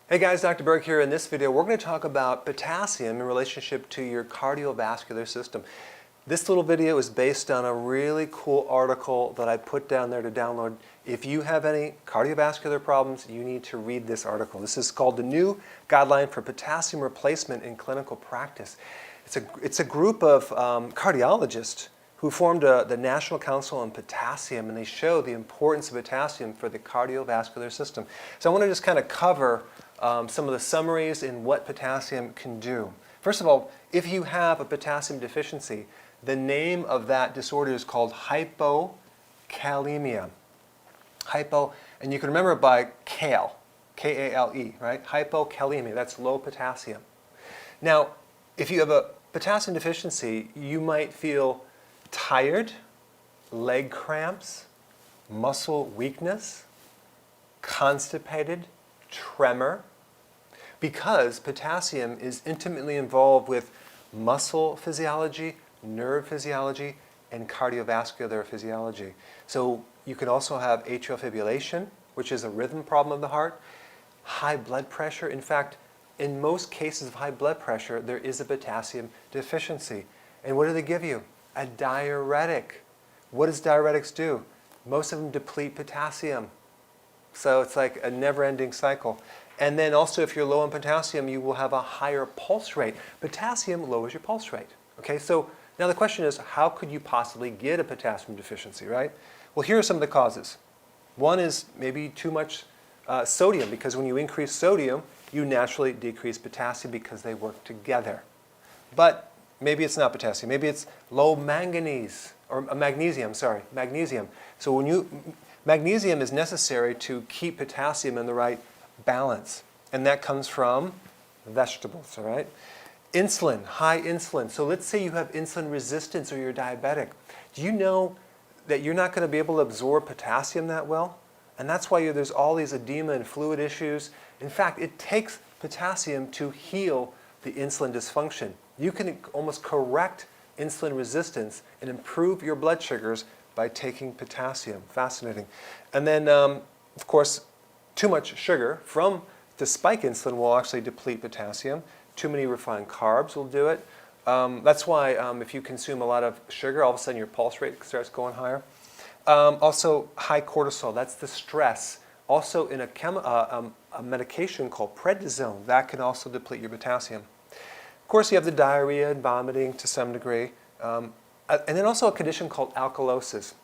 Hey guys, Dr. Berg here. In this video, we're going to talk about potassium in relationship to your cardiovascular system. This little video is based on a really cool article that I put down there to download. If you have any cardiovascular problems, you need to read this article. This is called the New Guideline for Potassium Replacement in Clinical Practice. It's a group of cardiologists who formed the National Council on Potassium, and they show the importance of potassium for the cardiovascular system. So I want to just kind of cover some of the summaries in what potassium can do. First of all, if you have a potassium deficiency, the name of that disorder is called hypokalemia. And you can remember it by kale, K-A-L-E, right? Hypokalemia, that's low potassium. Now, if you have a potassium deficiency, you might feel tired, leg cramps, muscle weakness, constipated, tremor, because potassium is intimately involved with muscle physiology, nerve physiology, and cardiovascular physiology. So you can also have atrial fibrillation, which is a rhythm problem of the heart, high blood pressure. In fact, in most cases of high blood pressure, there is a potassium deficiency. And what do they give you? A diuretic. What does diuretics do? Most of them deplete potassium. So it's like a never-ending cycle. And then also, if you're low on potassium, you will have a higher pulse rate. Potassium lowers your pulse rate. Okay, so now the question is, how could you possibly get a potassium deficiency, right? Well, here are some of the causes. One is maybe too much sodium, because when you increase sodium, you naturally decrease potassium because they work together. But maybe it's not potassium. Maybe it's low manganese, or magnesium, sorry, magnesium. So magnesium is necessary to keep potassium in the right balance, and that comes from vegetables, all right? Insulin, high insulin. So let's say you have insulin resistance or you're diabetic. Do you know that you're not going to be able to absorb potassium that well? And that's why there's all these edema and fluid issues. In fact, it takes potassium to heal the insulin dysfunction. You can almost correct insulin resistance and improve your blood sugars by taking potassium. Fascinating. And then, of course, too much sugar to spike insulin will actually deplete potassium. Too many refined carbs will do it. That's why if you consume a lot of sugar, all of a sudden your pulse rate starts going higher. Also, high cortisol, that's the stress. Also, in a medication called prednisone, that can also deplete your potassium. Of course, you have the diarrhea and vomiting to some degree. And then also a condition called alkalosis.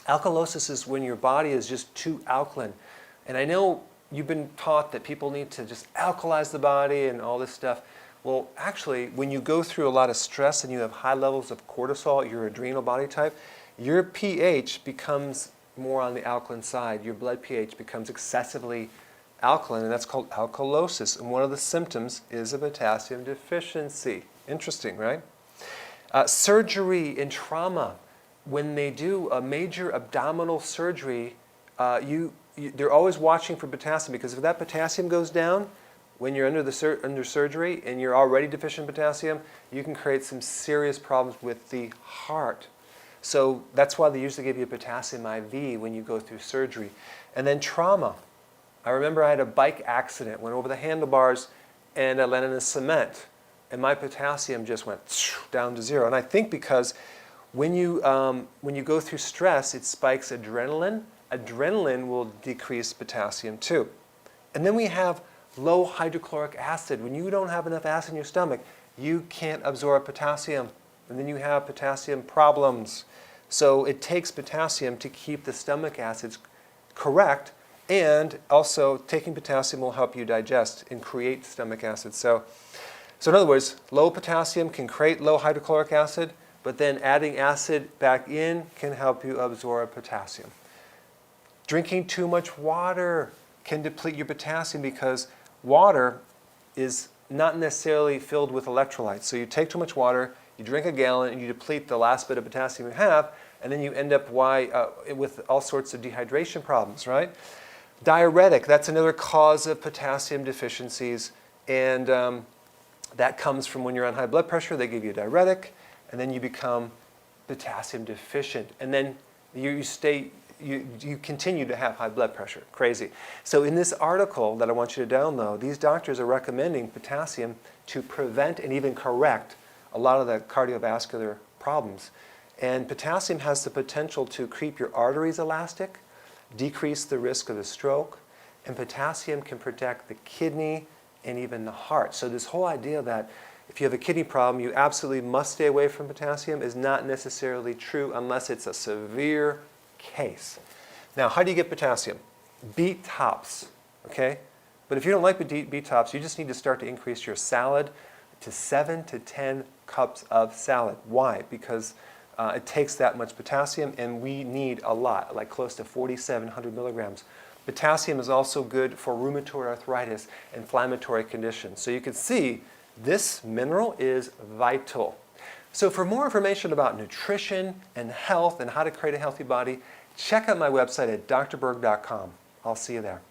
Alkalosis is when your body is just too alkaline. And I know you've been taught that people need to just alkalize the body and all this stuff. Well, actually, when you go through a lot of stress and you have high levels of cortisol, your adrenal body type, your pH becomes more on the alkaline side. Your blood pH becomes excessively alkaline, and that's called alkalosis. And one of the symptoms is a potassium deficiency. Interesting, right? Surgery and trauma. When they do a major abdominal surgery, they're always watching for potassium, because if that potassium goes down when you're under surgery and you're already deficient in potassium, you can create some serious problems with the heart. So that's why they usually give you a potassium IV when you go through surgery. And then trauma. I remember I had a bike accident, went over the handlebars, and I landed in the cement, and my potassium just went down to zero. And I think because when you go through stress, it spikes adrenaline. Adrenaline will decrease potassium too. And then we have low hydrochloric acid. When you don't have enough acid in your stomach, you can't absorb potassium, and then you have potassium problems. So it takes potassium to keep the stomach acids correct, and also taking potassium will help you digest and create stomach acid. So in other words, low potassium can create low hydrochloric acid, but then adding acid back in can help you absorb potassium. Drinking too much water can deplete your potassium, because water is not necessarily filled with electrolytes. So you take too much water, you drink a gallon, and you deplete the last bit of potassium you have, and then you end up with all sorts of dehydration problems, right? Diuretic, that's another cause of potassium deficiencies, and that comes from when you're on high blood pressure, they give you a diuretic, and then you become potassium deficient. And then you stay you continue to have high blood pressure. Crazy. So in this article that I want you to download, these doctors are recommending potassium to prevent and even correct a lot of the cardiovascular problems. And potassium has the potential to keep your arteries elastic, decrease the risk of a stroke, and potassium can protect the kidney and even the heart. So this whole idea that if you have a kidney problem, you absolutely must stay away from potassium is not necessarily true unless it's a severe case. Now, how do you get potassium? Beet tops, okay? But if you don't like beet tops, you just need to start to increase your salad to 7 to 10 cups of salad. Why? Because it takes that much potassium, and we need a lot, like close to 4,700 milligrams. Potassium is also good for rheumatoid arthritis, inflammatory conditions. So you can see this mineral is vital. So for more information about nutrition and health and how to create a healthy body, check out my website at drberg.com. I'll see you there.